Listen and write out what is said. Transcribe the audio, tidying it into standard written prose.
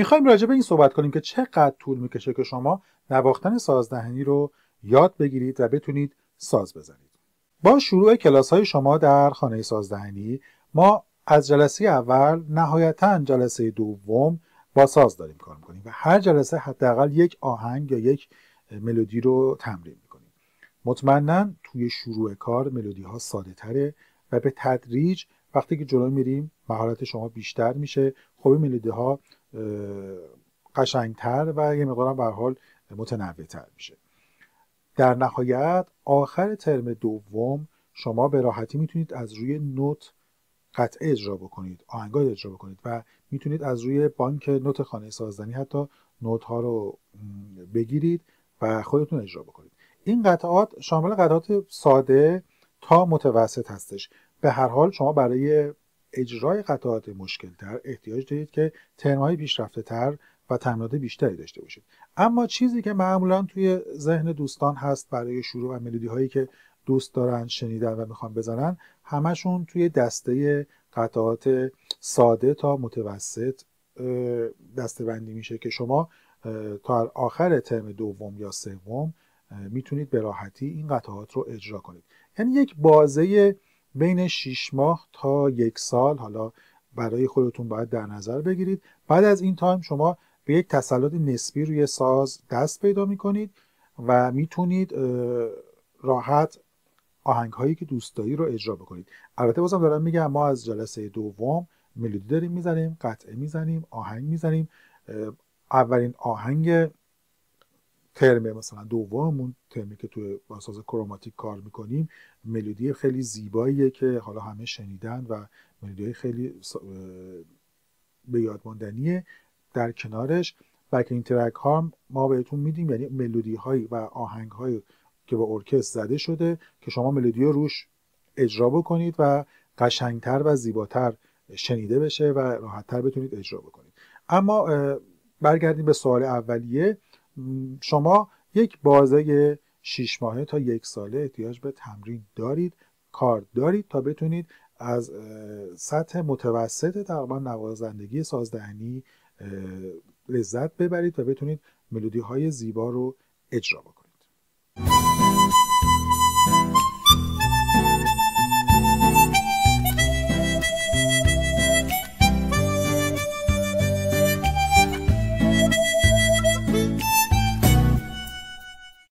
میخوایم راجع به این صحبت کنیم که چقدر طول میکشه که شما نواختن سازدهنی رو یاد بگیرید و بتونید ساز بزنید. با شروع کلاس‌های شما در خانه سازدهنی ما از جلسه اول نهایتاً جلسه دوم با ساز داریم کار می‌کنیم و هر جلسه حداقل یک آهنگ یا یک ملودی رو تمرین می‌کنیم. مطمئناً توی شروع کار ملودی‌ها ساده‌تره و به تدریج وقتی که جلو میریم مهارت شما بیشتر میشه. خب این ملودی‌ها قشنگتر و یه مقدار به هر حال متنوع‌تر میشه. در نهایت آخر ترم دوم شما به راحتی میتونید از روی نوت قطعه اجرا بکنید، آهنگای اجرا بکنید و میتونید از روی بانک نوت خانه سازدهنی حتی نوت ها رو بگیرید و خودتون اجرا بکنید. این قطعات شامل قطعات ساده تا متوسط هستش. به هر حال شما برای اجرای قطعات مشکل‌تر احتیاج دارید که ترم‌های پیشرفته‌تر و تمرینات بیشتری داشته باشید. اما چیزی که معمولا توی ذهن دوستان هست برای شروع و ملودی هایی که دوست دارن شنیدن و میخوان بزنن، همشون توی دسته قطعات ساده تا متوسط دسته‌بندی میشه که شما تا آخر ترم دوم یا سوم میتونید به راحتی این قطعات رو اجرا کنید. یعنی یک بازه بین 6 ماه تا 1 سال حالا برای خودتون باید در نظر بگیرید. بعد از این تایم شما به یک تسلط نسبی روی ساز دست پیدا میکنید و میتونید راحت آهنگ هایی که دوست داری رو اجرا بکنید. البته بازم دارم میگم ما از جلسه دوم ملودی داریم میزنیم، قطعه میزنیم، آهنگ میزنیم. اولین آهنگ ترم مثلا دوممون، ترمی که توی با ساز کروماتیک کار میکنیم، ملودی خیلی زیباییه که حالا همه شنیدن و ملودی خیلی به یاد ماندنیه. در کنارش بکینگ ترک ها ما بهتون میدیم، یعنی ملودی هایی و آهنگ هایی که با ارکستر زده شده که شما ملودی رو روش اجرا بکنید و قشنگتر و زیباتر شنیده بشه و راحتتر بتونید اجرا بکنید. اما برگردیم به سوال اولیه. شما یک بازه 6 ماهه تا 1 ساله احتیاج به تمرین دارید، کار دارید تا بتونید از سطح متوسط تقریبا نوازندگی سازدهنی لذت ببرید و بتونید ملودی های زیبا رو اجرا بکنید.